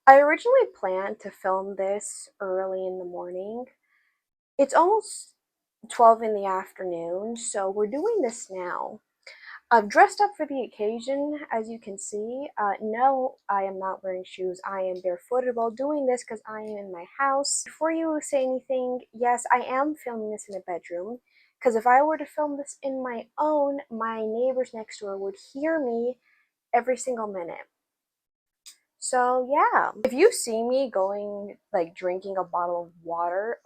I originally planned to film this early in the morning. It's almost 12 in the afternoon, so we're doing this now. I've dressed up for the occasion, as you can see. No, I am not wearing shoes. I am barefooted while doing this because I am in my house. Before you say anything, yes, I am filming this in a bedroom. Because if I were to film this in my own, my neighbors next door would hear me every single minute. So yeah, if you see me going like drinking a bottle of water,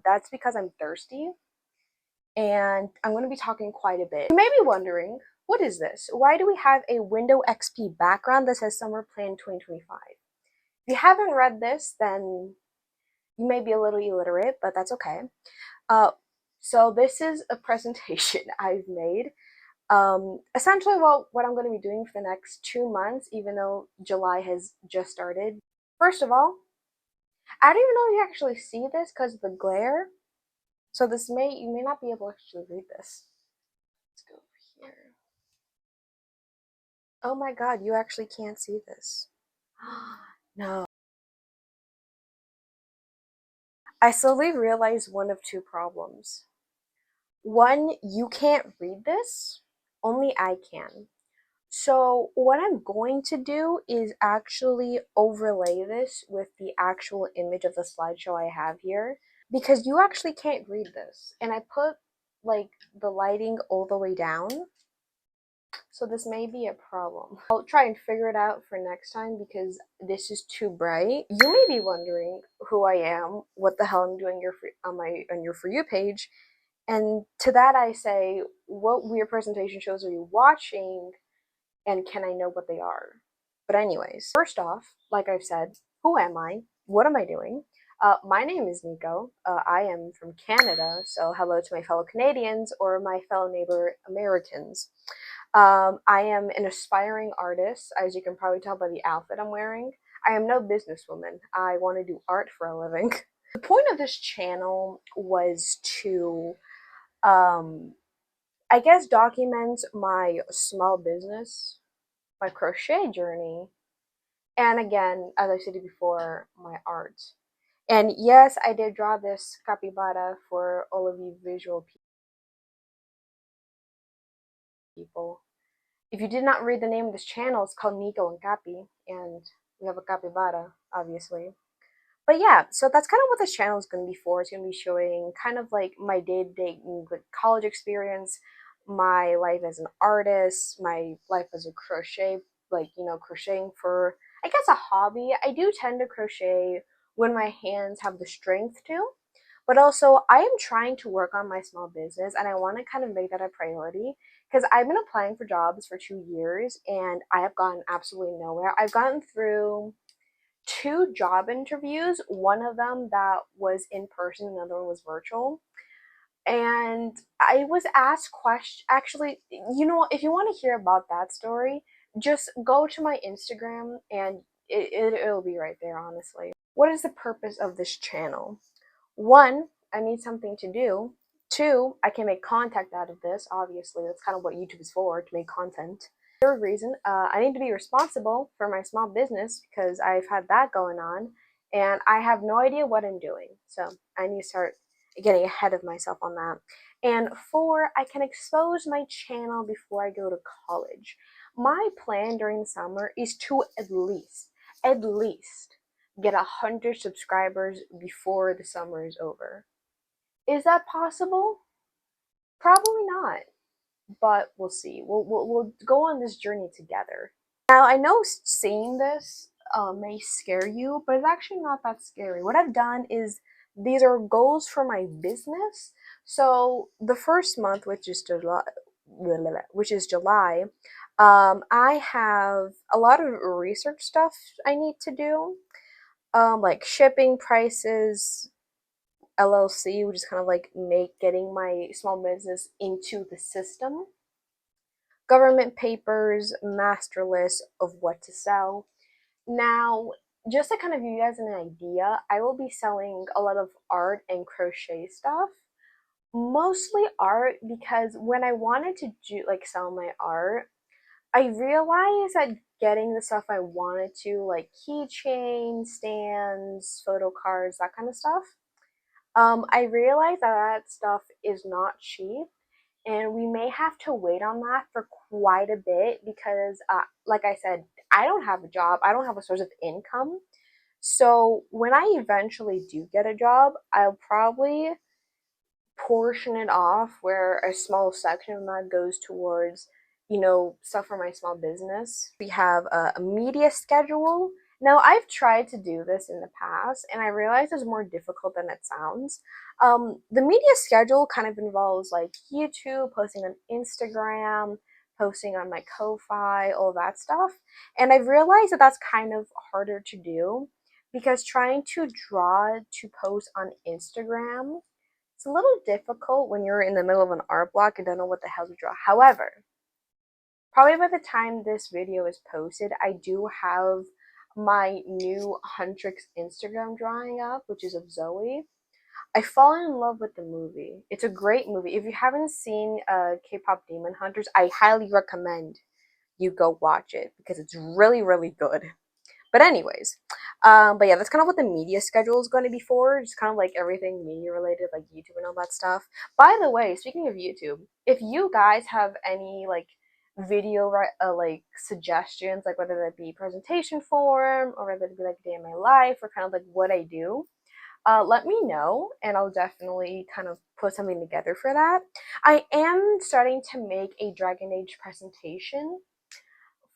that's because I'm thirsty and I'm going to be talking quite a bit. You may be wondering, what is this? Why do we have a Windows XP background that says Summer Plan 2025? If you haven't read this, then you may be a little illiterate, but that's okay. Uh, so this is a presentation I've made. Essentially, well, what I'm going to be doing for the next 2 months, even though July has just started. First of all, I don't even know if you actually see this because of the glare. So you may not be able to actually read this. Let's go over here. Oh my god, you actually can't see this. No. I slowly realized one of two problems. One, you can't read this, only I can. So what I'm going to do is actually overlay this with the actual image of the slideshow I have here because you actually can't read this. And I put like the lighting all the way down, so this may be a problem. I'll try and figure it out for next time because this is too bright. You may be wondering who I am, what the hell I'm doing on your For You page, and to that I say, what weird presentation shows are you watching, and can I know what they are? But anyways, first off, like I've said, who am I? What am I doing? My name is Nico. I am from Canada, so hello to my fellow Canadians or my fellow neighbor Americans. I am an aspiring artist, as you can probably tell by the outfit I'm wearing. I am no businesswoman. I want to do art for a living. The point of this channel was to, I guess, document my small business, my crochet journey, and again, as I stated before, my art. And yes, I did draw this capybara for all of you visual people. If you did not read the name of this channel, it's called Nico and Capi, and we have a capybara, obviously. But yeah, so that's kind of what this channel is going to be for. It's going to be showing kind of like my day-to-day like college experience, my life as an artist, my life as a crochet, like, crocheting for, I guess, a hobby. I do tend to crochet when my hands have the strength to, but also I am trying to work on my small business and I want to kind of make that a priority because I've been applying for jobs for 2 years and I have gotten absolutely nowhere. I've gotten through two job interviews, one of them that was in person, another one was virtual. And I was asked questions. Actually, if you want to hear about that story, just go to my Instagram and it'll be right there, honestly. What is the purpose of this channel? One, I need something to do. Two, I can make content out of this. Obviously, that's kind of what YouTube is for, to make content. Third reason, I need to be responsible for my small business because I've had that going on and I have no idea what I'm doing. So I need to start getting ahead of myself on that. And four, I can expose my channel before I go to college. My plan during the summer is to at least get 100 subscribers before the summer is over. Is that possible? Probably not, but we'll see. We'll go on this journey together. Now, I know seeing this may scare you, but it's actually not that scary. What I've done is these are goals for my business. So the first month, which is July, I have a lot of research stuff I need to do, like shipping prices, LLC, which is kind of like getting my small business into the system, government papers, master list of what to sell. Now, just to kind of give you guys an idea, I will be selling a lot of art and crochet stuff. Mostly art because when I wanted to sell my art, I realized that getting the stuff I wanted to, like keychains, stands, photo cards, that kind of stuff. I realized that that stuff is not cheap, and we may have to wait on that for quite a bit because, like I said, I don't have a job, I don't have a source of income. So when I eventually do get a job, I'll probably portion it off where a small section of that goes towards, stuff for my small business. We have a media schedule. Now, I've tried to do this in the past, and I realize it's more difficult than it sounds. The media schedule kind of involves like YouTube, posting on Instagram, posting on my Ko-Fi, all that stuff. And I've realized that that's kind of harder to do because trying to draw to post on Instagram, it's a little difficult when you're in the middle of an art block and don't know what the hell to draw. However, probably by the time this video is posted, I do have my new Huntrix Instagram drawing up, which is of Zoe. I fallen in love with the movie. It's a great movie. If you haven't seen K-pop Demon Hunters, I highly recommend you go watch it because it's really, really good. But anyways, but yeah, that's kind of what the media schedule is going to be for. Just kind of like everything media related, like YouTube and all that stuff. By the way, speaking of YouTube, if you guys have any like video like suggestions, like whether that be presentation form or whether it be like a day in my life or kind of like what I do, let me know and I'll definitely kind of put something together for that. I am starting to make a Dragon Age presentation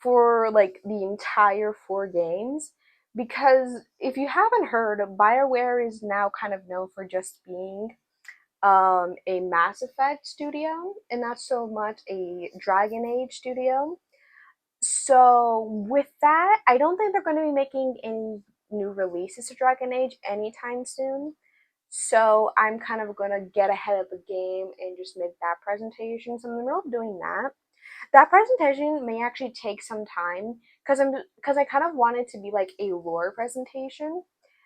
for like the entire 4 games, because if you haven't heard, BioWare is now kind of known for just being a Mass Effect studio and not so much a Dragon Age studio. So with that, I don't think they're going to be making any new releases to Dragon Age anytime soon. So I'm kind of going to get ahead of the game and just make that presentation. So in the middle of doing that, that presentation may actually take some time because I kind of want it to be like a lore presentation.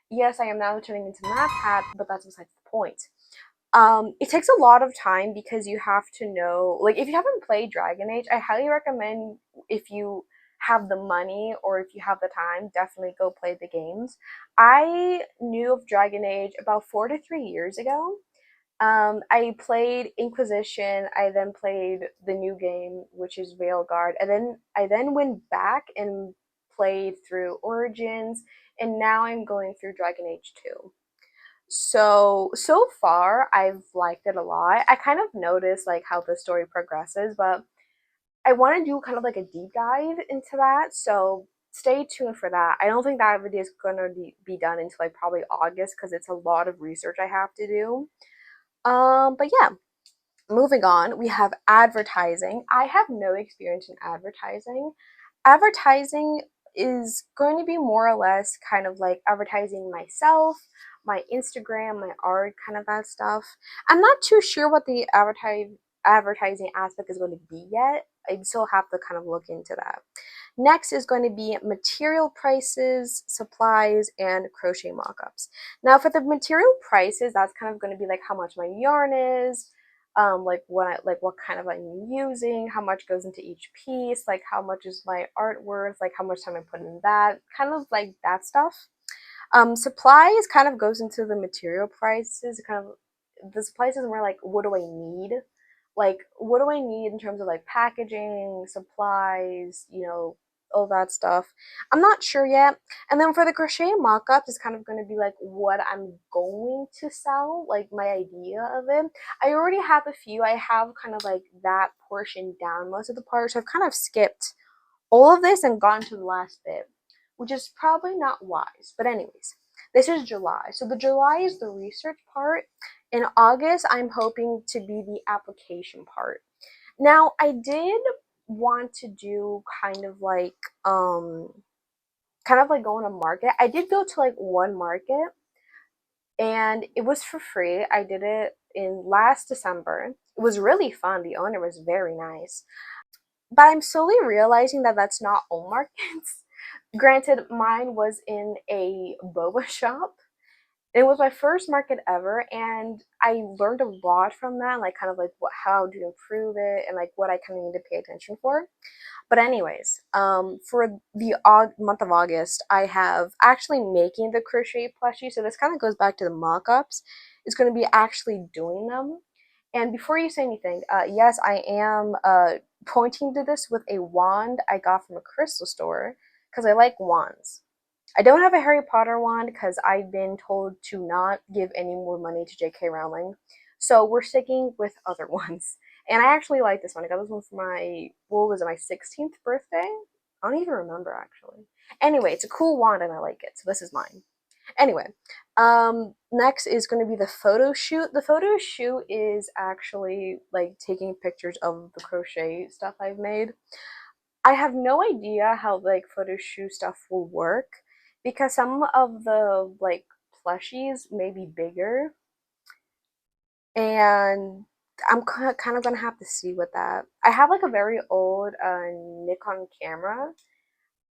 Yes, I am now turning into MathHat, but that's besides the point. It takes a lot of time because you have to know, like, if you haven't played Dragon Age, I highly recommend, if you have the money or if you have the time, definitely go play the games. I knew of Dragon Age about 4 to 3 years ago. I played Inquisition. I then played the new game, which is Veilguard, and then I then went back and played through Origins, and now I'm going through Dragon Age 2. So far I've liked it a lot. I kind of noticed like how the story progresses, but I want to do kind of like a deep dive into that. So stay tuned for that. I don't think that video is gonna be done until like probably August because it's a lot of research I have to do. But yeah, moving on, we have advertising. I have no experience in advertising. Advertising is going to be more or less kind of like advertising myself, my Instagram, my art, kind of that stuff. I'm not too sure what the advertising aspect is going to be yet. I still have to kind of look into that. Next is going to be material prices, supplies, and crochet mockups. Now for the material prices, that's kind of going to be like how much my yarn is, like what kind of I'm using, how much goes into each piece, like how much is my art worth, like how much time I put in that, kind of like that stuff. Supplies kind of goes into the material prices, kind of the supplies is more like what do I need? Like what do I need in terms of like packaging, supplies, all that stuff. I'm not sure yet. And then for the crochet mock-ups, it's kind of going to be like what I'm going to sell, like my idea of it. I already have a few. I have kind of like that portion down most of the parts. So I've kind of skipped all of this and gone to the last bit, which is probably not wise. But anyways, this is July. So the July is the research part. In August, I'm hoping to be the application part. Now, I did want to do kind of like go on a market. I did go to like one market and it was for free. I did it in last December. It was really fun. The owner was very nice. But I'm slowly realizing that that's not all markets. Granted, mine was in a boba shop, It was my first market ever, and I learned a lot from that, like kind of like how to improve it and like what I kind of need to pay attention for. But anyways, for the month of August, I have actually making the crochet plushie. So this kind of goes back to the mock-ups. It's going to be actually doing them. And before you say anything, yes, I am pointing to this with a wand I got from a crystal store because I like wands. I don't have a Harry Potter wand because I've been told to not give any more money to J.K. Rowling. So we're sticking with other ones. And I actually like this one. I got this one for my, what was it, my 16th birthday? I don't even remember actually. Anyway, it's a cool wand and I like it. So this is mine. Anyway, next is going to be the photo shoot. The photo shoot is actually like taking pictures of the crochet stuff I've made. I have no idea how like photo shoot stuff will work because some of the like plushies may be bigger, and I'm kind of gonna have to see with that. I have like a very old Nikon camera,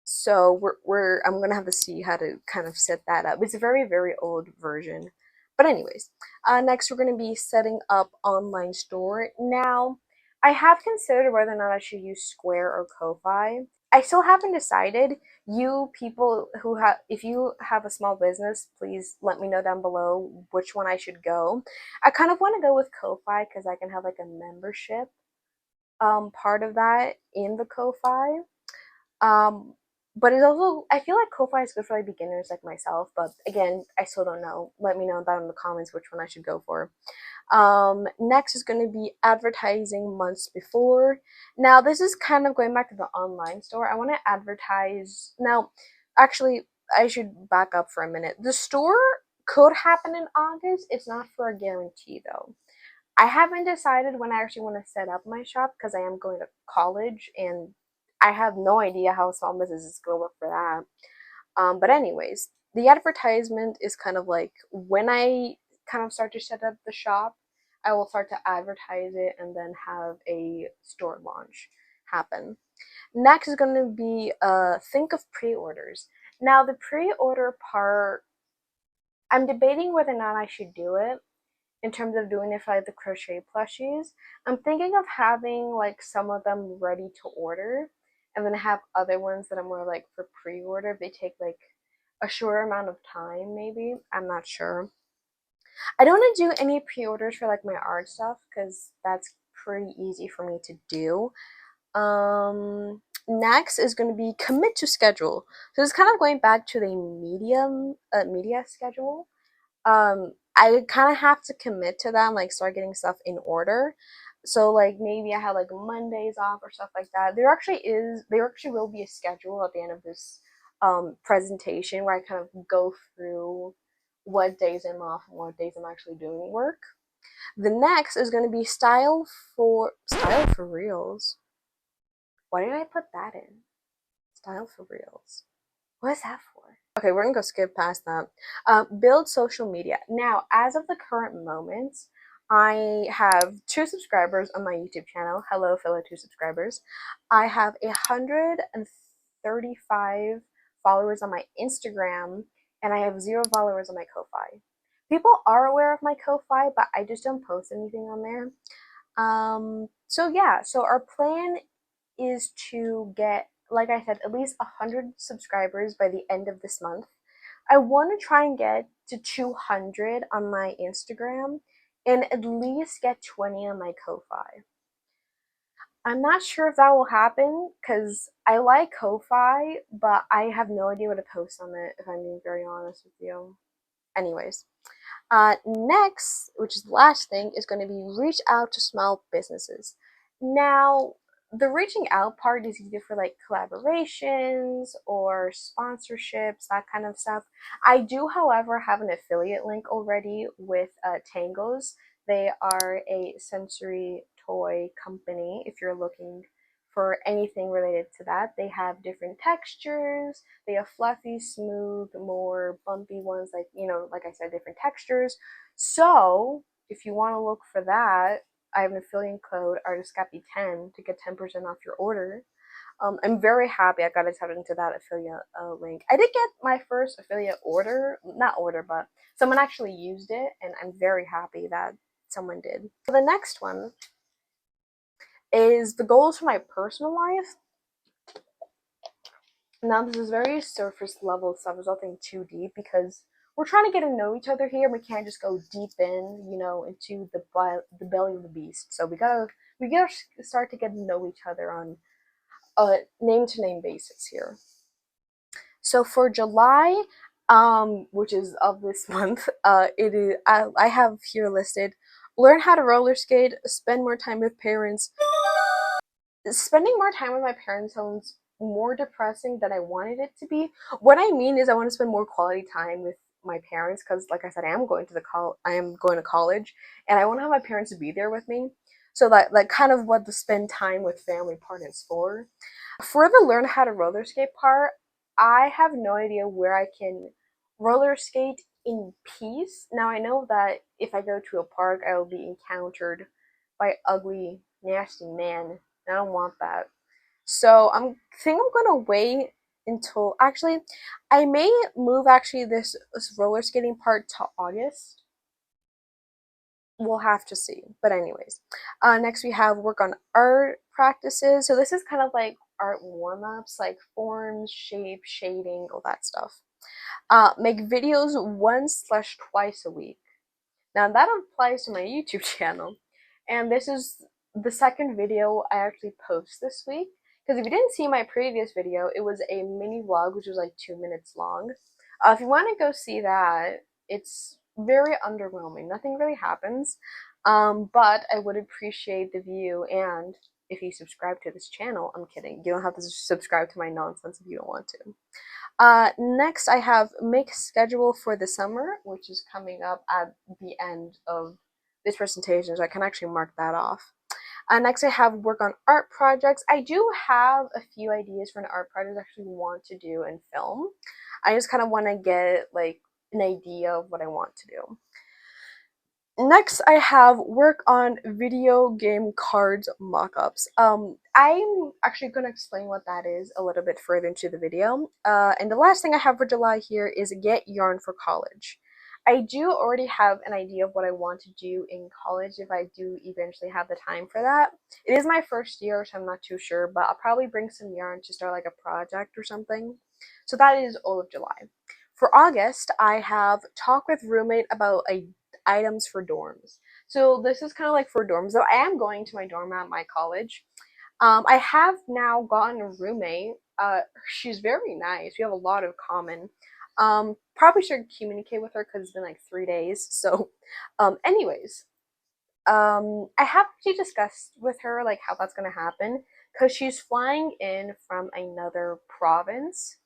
so we're I'm gonna have to see how to kind of set that up. It's a very old version, but anyways, next we're gonna be setting up online store. Now, I have considered whether or not I should use Square or Ko-fi. I still haven't decided. You people who have, if you have a small business, please let me know down below which one I should go. I kind of want to go with Ko-fi because I can have like a membership part of that in the Ko-fi. Um, but it's also, I feel like Ko-fi is good for like beginners like myself, but again, I still don't know. Let me know down in the comments which one I should go for. Next is going to be advertising months before. Now, this is kind of going back to the online store. I want to advertise. Now, actually, I should back up for a minute. The store could happen in August. It's not for a guarantee, though. I haven't decided when I actually want to set up my shop because I am going to college and I have no idea how small business is going to work for that. But anyways, the advertisement is kind of like when I kind of start to set up the shop, I will start to advertise it and then have a store launch happen. Next is going to be think of pre-orders. Now the pre-order part, I'm debating whether or not I should do it in terms of doing it for like the crochet plushies. I'm thinking of having like some of them ready to order and then have other ones that are more like for pre-order. If they take like a shorter amount of time, maybe. I'm not sure. I don't want to do any pre-orders for like my art stuff because that's pretty easy for me to do. Next is going to be commit to schedule. So it's kind of going back to the media schedule. I kind of have to commit to that and like start getting stuff in order. So like maybe I have like Mondays off or stuff like that. There actually will be a schedule at the end of this presentation where I kind of go through what days I'm off and what days I'm actually doing work. The next is going to be style for reels. Why did I put that in? Style for reels. What is that for? Okay, we're gonna go skip past that. Build social media. Now, as of the current moment, I have 2 subscribers on my YouTube channel. Hello, fellow 2 subscribers. I have 135 followers on my Instagram, and I have 0 followers on my Ko-fi. People are aware of my Ko-fi, but I just don't post anything on there. So yeah, so our plan is to get, like I said, at least 100 subscribers by the end of this month. I want to try and get to 200 on my Instagram and at least get 20 on my Ko-fi. I'm not sure if that will happen because I like Ko-fi, but I have no idea what to post on it, if I'm being very honest with you. Anyways, next, which is the last thing, is going to be reach out to small businesses. Now, the reaching out part is either for like collaborations or sponsorships, that kind of stuff. I do, however, have an affiliate link already with Tangos. They are a sensory toy company. If you're looking for anything related to that, they have different textures. They have fluffy, smooth, more bumpy ones, like, you know, like I said, different textures. So if you want to look for that, I have an affiliate code artistcapy10 to get 10% off your order. I'm very happy I got accepted into that affiliate link. I did get my first affiliate order, not order, but someone actually used it, and I'm very happy that someone did. So the next one is the goals for my personal life. Now this is very surface level stuff. There's nothing too deep because we're trying to get to know each other here. We can't just go deep in, into the belly of the beast. So we gotta start to get to know each other on a name to name basis here. So for July, which is of this month, it is I have here listed: learn how to roller skate, spend more time with parents. Spending more time with my parents sounds more depressing than I wanted it to be. What I mean is I want to spend more quality time with my parents because, like I said, I am going to college, and I want to have my parents be there with me. So that like kind of what the spend time with family part is for. For the learn how to roller skate part, I have no idea where I can roller skate in peace. Now I know that if I go to a park, I will be encountered by ugly, nasty man. I don't want that. So I'm gonna wait until actually I may move actually this roller skating part to August. We'll have to see. But anyways, next we have work on art practices. So this is kind of like art warm-ups, like forms, shape, shading, all that stuff. Make videos once slash twice a week. Now that applies to my YouTube channel. And this is the second video I actually post this week. Because if you didn't see my previous video, it was a mini vlog, which was like 2 minutes long. If you want to go see that, it's very underwhelming. Nothing really happens. But I would appreciate the view, and if you subscribe to this channel, I'm kidding. You don't have to subscribe to my nonsense if you don't want to. Next, I have make schedule for the summer, which is coming up at the end of this presentation, so I can actually mark that off. Next, I have work on art projects. I do have a few ideas for an art project I actually want to do in film. I just kind of want to get like an idea of what I want to do. Next, I have work on video game cards mockups. I'm actually going to explain what that is a little bit further into the video. And the last thing I have for July here is get yarn for college. I do already have an idea of what I want to do in college if I do eventually have the time for that. It is my first year, so I'm not too sure, but I'll probably bring some yarn to start like a project or something. So that is all of July. For August, I have talk with roommate about items for dorms. So this is kind of like for dorms, though I am going to my dorm at my college. I have now gotten a roommate. She's very nice. We have a lot of common. Probably should communicate with her because it's been like 3 days. So, anyways, I have actually discussed with her like how that's gonna happen because she's flying in from another province.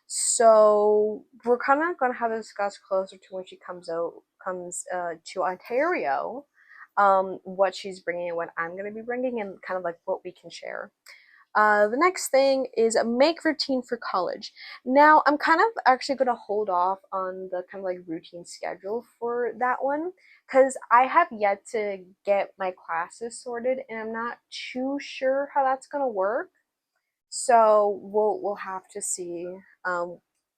So we're kind of gonna have to discuss closer to when she comes to Ontario, what she's bringing and what I'm gonna be bringing, and kind of like what we can share. The next thing is make routine for college. Now, I'm kind of actually going to hold off on the kind of like routine schedule for that one because I have yet to get my classes sorted and I'm not too sure how that's going to work. So we'll have to see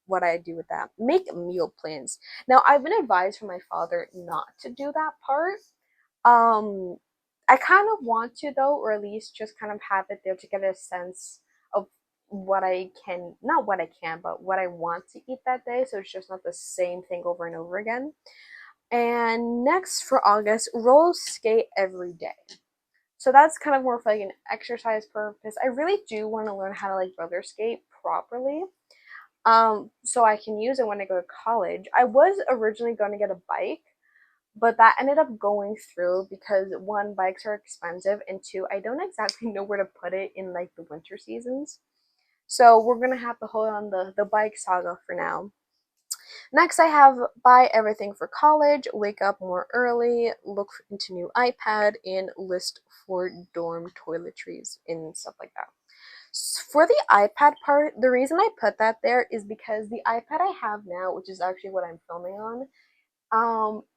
what I do with that. Make meal plans. Now, I've been advised from my father not to do that part. Um, I kind of want to though, or at least just kind of have it there to get a sense of what I can, not what I can, but what I want to eat that day. So it's just not the same thing over and over again. And next for August, roller skate every day. So that's kind of more for like an exercise purpose. I really do want to learn how to like roller skate properly. So I can use it when I go to college. I was originally going to get a bike, but that ended up going through because one, bikes are expensive, and two, I don't exactly know where to put it in like the winter seasons. So we're gonna have to hold on the bike saga for now. Next, I have buy everything for college, wake up more early, look into new iPad, and list for dorm toiletries and stuff like that. For the iPad part, the reason I put that there is because the iPad I have now, which is actually what I'm filming on,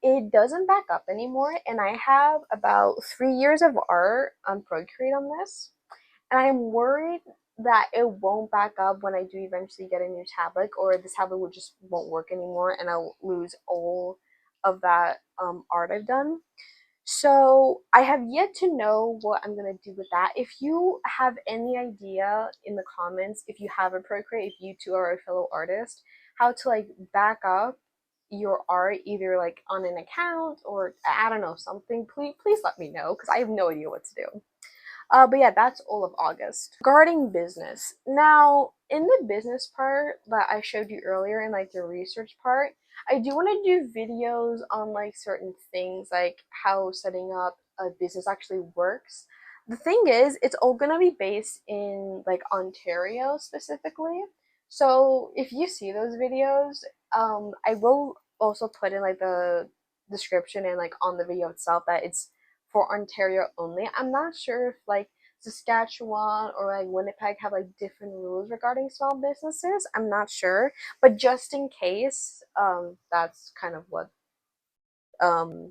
it doesn't back up anymore, and I have about 3 years of art on Procreate on this, and I'm worried that it won't back up when I do eventually get a new tablet, or this tablet will just won't work anymore and I'll lose all of that art I've done. So I have yet to know what I'm gonna do with that. If you have any idea in the comments, if you have a Procreate, if you too are a fellow artist, how to like back up your art either like on an account or I don't know, something, please let me know because I have no idea what to do. But yeah, that's all of August. Regarding business, now in the business part that I showed you earlier in like the research part, I do want to do videos on like certain things, like how setting up a business actually works. The thing is, it's all gonna be based in like Ontario specifically. So if you see those videos, I will also put in like the description and like on the video itself that it's for Ontario only. I'm not sure if like Saskatchewan or like Winnipeg have like different rules regarding small businesses. I'm not sure, but just in case, that's kind of what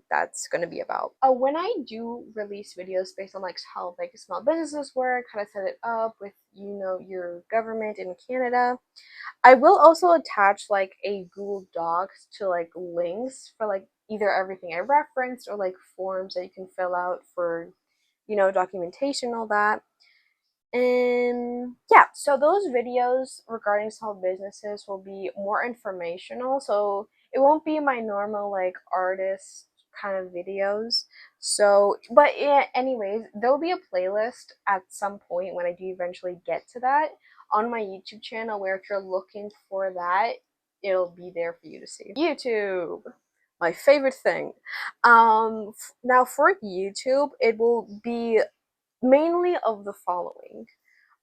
that's gonna be about. When I do release videos based on like how like small businesses work, how to set it up with your government in Canada, I will also attach like a Google Docs to like links for like either everything I referenced or like forms that you can fill out for documentation, all that. And yeah, so those videos regarding small businesses will be more informational. So it won't be my normal like artist kind of videos. So, but yeah, anyways, there'll be a playlist at some point when I do eventually get to that on my YouTube channel where if you're looking for that, it'll be there for you to see. YouTube, my favorite thing. Now for YouTube, it will be mainly of the following: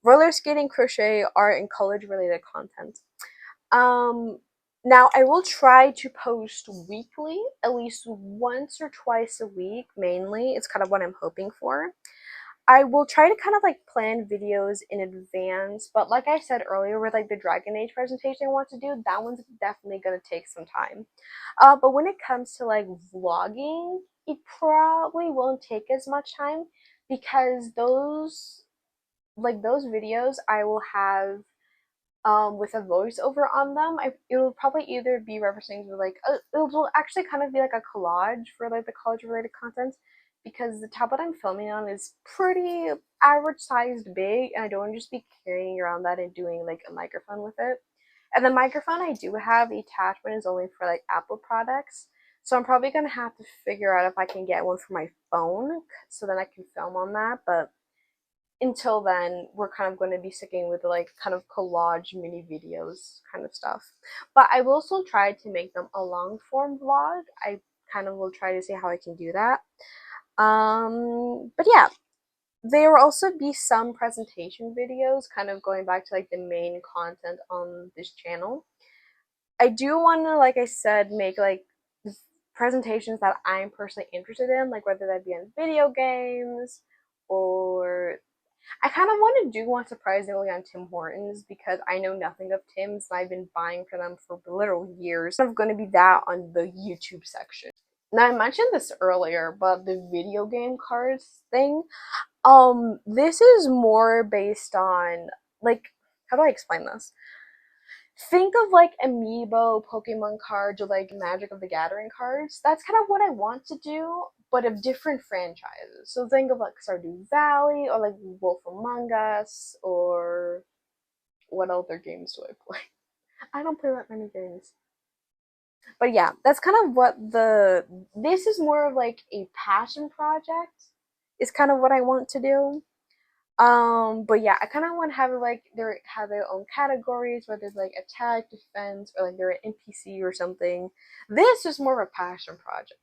roller skating, crochet, art, and college related content. Um, Now I will try to post weekly, at least once or twice a week, mainly. It's kind of what I'm hoping for. I will try to kind of like plan videos in advance, but like I said earlier with like the Dragon Age presentation I want to do, that one's definitely gonna take some time. But when it comes to like vlogging, it probably won't take as much time because those videos I will have with a voiceover on them. It'll probably either be referencing to like it will actually kind of be like a collage for like the college related content because the tablet I'm filming on is pretty average sized big and I don't want to just be carrying around that and doing like a microphone with it. And the microphone I do have, the attachment is only for like Apple products. So I'm probably gonna have to figure out if I can get one for my phone so then I can film on that. But until then, we're kind of going to be sticking with like kind of collage mini videos kind of stuff. But I will still try to make them a long form vlog. I kind of will try to see how I can do that. But yeah, there will also be some presentation videos, kind of going back to like the main content on this channel. I do want to, like I said, make like presentations that I'm personally interested in, like whether that be on video games or I kind of want to do one surprisingly on Tim Hortons because I know nothing of Tim's and I've been buying for them for literal years. I'm going to be that on the YouTube section. Now I mentioned this earlier, but the video game cards thing, this is more based on like how do I explain this? Think of like amiibo Pokemon cards or like Magic of the Gathering cards. That's kind of what I want to do, but of different franchises. So think of like Stardew Valley or like Wolf Among Us or what other games do I play? I don't play that many games. But yeah, that's kind of what this is more of like a passion project. Is kind of what I want to do. But yeah, I kind of want to have like have their own categories, whether it's like attack, defense, or like they're an NPC or something. This is more of a passion project,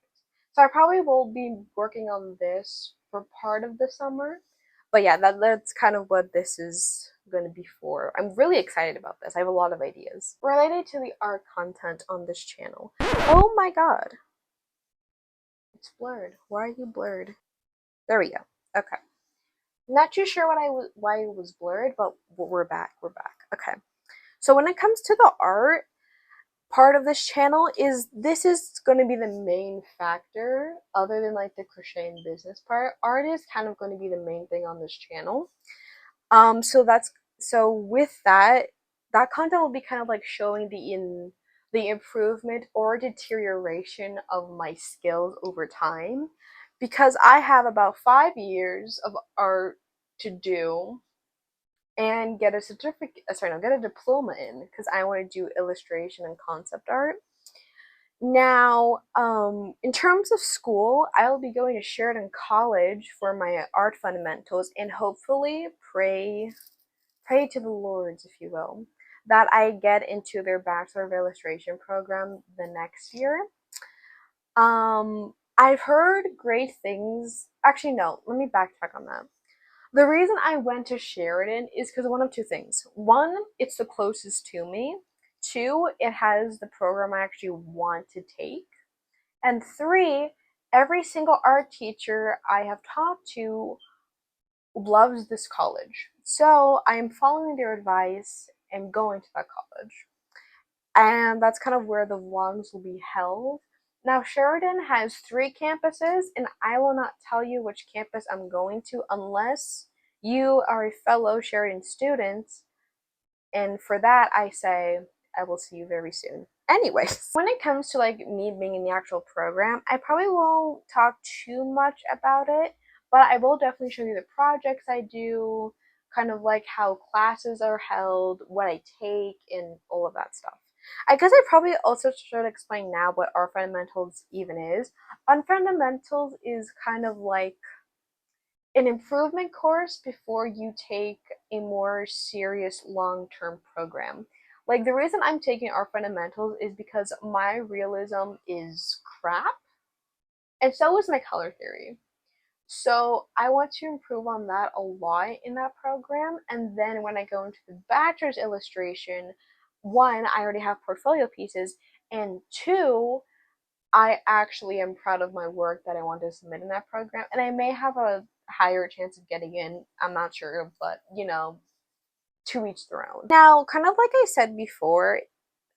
so I probably will be working on this for part of the summer. But yeah, that's kind of what this is going to be for. I'm really excited about this. I have a lot of ideas related to the art content on this channel. Oh my god, it's blurred. Why are you blurred? There we go. Okay. Not too sure why it was blurred, but we're back. We're back. Okay. So when it comes to the art part of this channel, this is going to be the main factor other than like the crochet and business part. Art is kind of going to be the main thing on this channel. So that's So with that, that content will be kind of like showing the improvement or deterioration of my skills over time, because I have about 5 years of art to do and get a certificate, sorry, no, get a diploma in, because I want to do illustration and concept art. Now, in terms of school, I will be going to Sheridan College for my art fundamentals and hopefully pray to the Lords, if you will, that I get into their Bachelor of Illustration program the next year. I've heard great things. Actually, no, let me backtrack on that. The reason I went to Sheridan is because of one of two things. One, it's the closest to me. Two, it has the program I actually want to take. And three, every single art teacher I have talked to loves this college. So I'm following their advice and going to that college. And that's kind of where the vlogs will be held. Now, Sheridan has 3 campuses, and I will not tell you which campus I'm going to unless you are a fellow Sheridan student. And for that, I say, I will see you very soon. Anyways, when it comes to like me being in the actual program, I probably won't talk too much about it, but I will definitely show you the projects I do, kind of like how classes are held, what I take, and all of that stuff. I guess I probably also should explain now what art fundamentals even is. Art fundamentals is kind of like an improvement course before you take a more serious long-term program. Like, the reason I'm taking art fundamentals is because my realism is crap, and so is my color theory. So I want to improve on that a lot in that program, and then when I go into the bachelor's illustration, one, I already have portfolio pieces, and two, I actually am proud of my work that I want to submit in that program, and I may have a higher chance of getting in. I'm not sure, but to each their own. Now, kind of like I said before,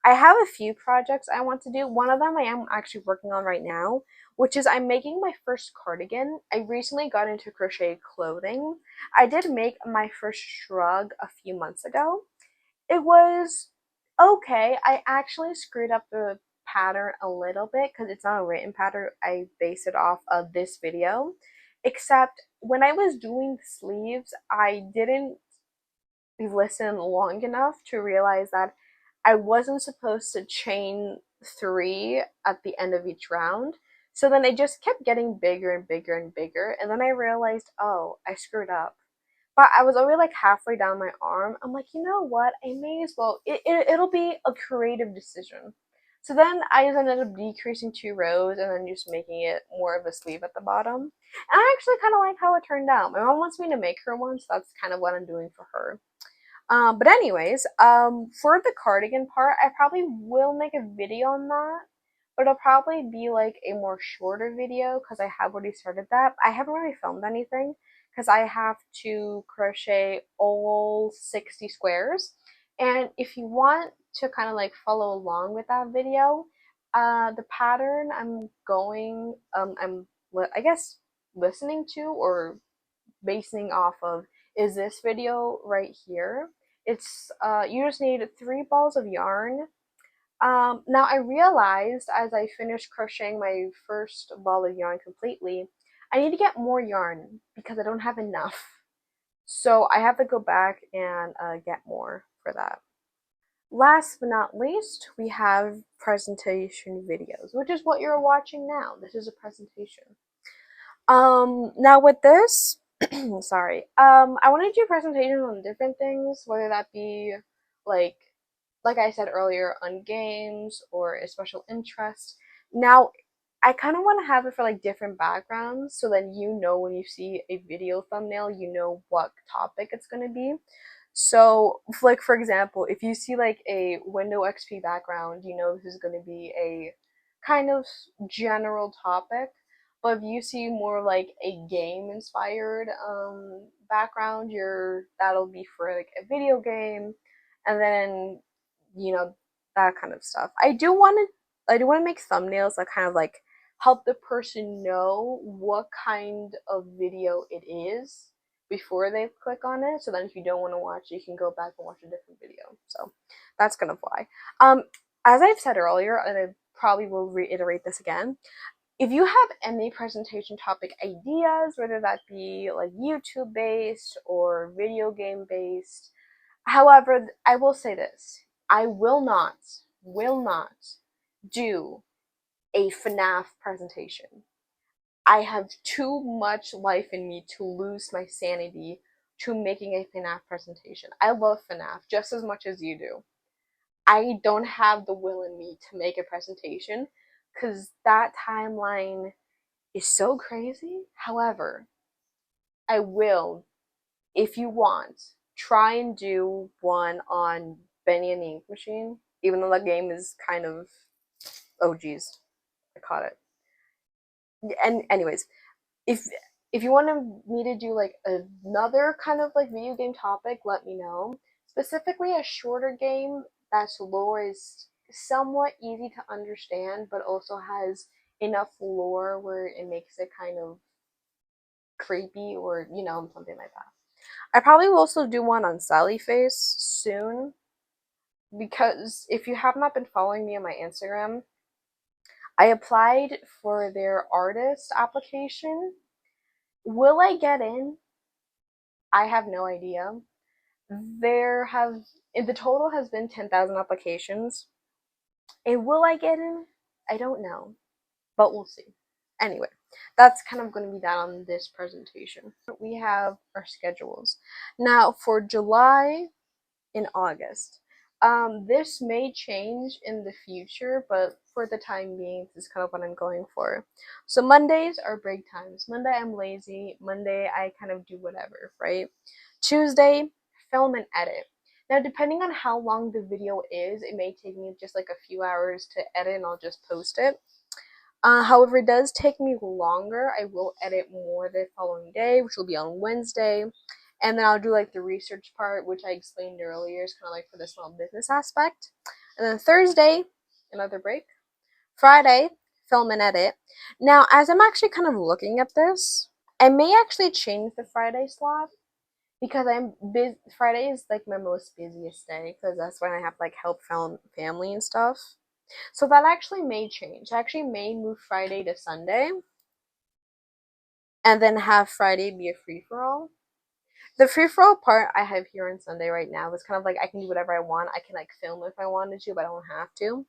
I have a few projects I want to do. One of them I am actually working on right now, which is I'm making my first cardigan. I recently got into crochet clothing. I did make my first shrug a few months ago. It was okay. I actually screwed up the pattern a little bit because it's not a written pattern. I based it off of this video. Except when I was doing the sleeves, I didn't listen long enough to realize that I wasn't supposed to chain 3 at the end of each round. So then it just kept getting bigger and bigger and bigger. And then I realized, oh, I screwed up. But I was already like halfway down my arm. I'm like, you know what? I may as well. It'll be a creative decision. So then I just ended up decreasing 2 rows and then just making it more of a sleeve at the bottom. And I actually kind of like how it turned out. My mom wants me to make her one, so that's kind of what I'm doing for her. But anyways, for the cardigan part, I probably will make a video on that, but it'll probably be like a more shorter video because I have already started that. I haven't really filmed anything because I have to crochet all 60 squares. And if you want to kind of like follow along with that video, the pattern I guess, listening to or basing off of is this video right here. It's you just need 3 balls of yarn. Now I realized as I finished crocheting my first ball of yarn completely, I need to get more yarn because I don't have enough. So I have to go back and get more for that. Last but not least, we have presentation videos, which is what you're watching now. This is a presentation. Now with this, sorry, I want to do presentations on different things, whether that be like, like I said earlier, on games or a special interest. Now, I kind of want to have it for like different backgrounds, so then when you see a video thumbnail, you know what topic it's going to be. So, like for example, if you see like a Windows XP background, you know this is going to be a kind of general topic. But if you see more like a game inspired background, that'll be for like a video game, and then you know that kind of stuff. I do want to make thumbnails that kind of like help the person know what kind of video it is before they click on it, so then if you don't want to watch it, you can go back and watch a different video. So that's kind of why. As I've said earlier, and I probably will reiterate this again, if you have any presentation topic ideas, whether that be like YouTube based or video game based, however, I will say this: I will not do a FNAF presentation. I have too much life in me to lose my sanity to making a FNAF presentation. I love FNAF just as much as you do. I don't have the will in me to make a presentation because that timeline is so crazy. However, I will, if you want, try and do one on Benny and the Ink Machine, even though that game is kind of, oh geez, I caught it. And anyways, if if you want me to do like another kind of like video game topic, let me know. Specifically a shorter game that's lore is somewhat easy to understand, but also has enough lore where it makes it kind of creepy or something like that. I probably will also do one on Sally Face soon, because if you have not been following me on my Instagram, I applied for their artist application. Will I get in? I have no idea. The total has been 10,000 applications. And will I get in? I don't know, but we'll see. Anyway, that's kind of going to be that on this presentation. We have our schedules. Now, for July and August, this may change in the future, but for the time being, this is kind of what I'm going for. So Mondays are break times. Monday, I'm lazy. Monday, I kind of do whatever, right? Tuesday, film and edit. Now, depending on how long the video is, it may take me just like a few hours to edit and I'll just post it. However, it does take me longer. I will edit more the following day, which will be on Wednesday. And then I'll do like the research part, which I explained earlier, is kind of like for the small business aspect. And then Thursday, another break. Friday, film and edit. Now, as I'm actually kind of looking at this, I may actually change the Friday slot because I'm busy. Friday is like my most busiest day because that's when I have like help family and stuff. So that actually may change. I actually may move Friday to Sunday and then have Friday be a free-for-all. The free-for-all part I have here on Sunday right now is kind of like I can do whatever I want. I can like film if I wanted to, but I don't have to.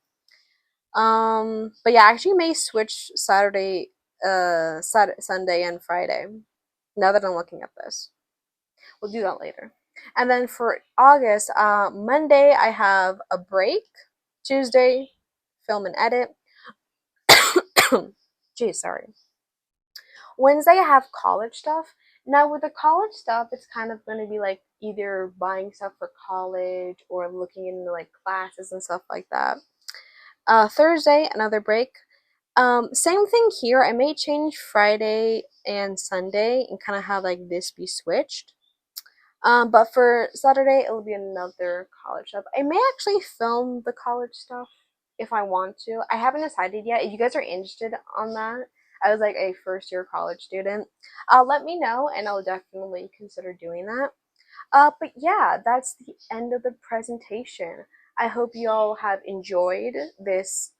But yeah, I actually may switch Sunday and Friday. Now that I'm looking at this. We'll do that later. And then for August, Monday I have a break. Tuesday, film and edit. Geez, sorry. Wednesday I have college stuff. Now with the college stuff, it's kind of going to be like either buying stuff for college or looking into like classes and stuff like that. Thursday, another break. Same thing here. I may change Friday and Sunday and kind of have like this be switched. But for Saturday, it'll be another college stuff. I may actually film the college stuff if I want to. I haven't decided yet. If you guys are interested on that, I was like a first year college student, let me know and I'll definitely consider doing that. But yeah, that's the end of the presentation. I hope you all have enjoyed this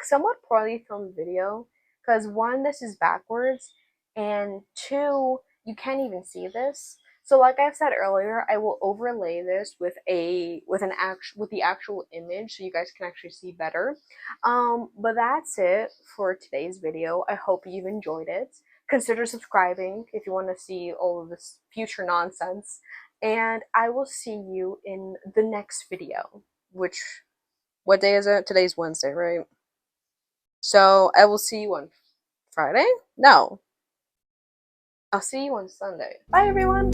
somewhat poorly filmed video because one, this is backwards, and two, you can't even see this. So like I've said earlier, I will overlay this with the actual image so you guys can actually see better. But that's it for today's video. I hope you've enjoyed it. Consider subscribing if you want to see all of this future nonsense. And I will see you in the next video, which, what day is it? Today's Wednesday, right? So I will see you on Friday? No. I'll see you on Sunday. Bye, everyone!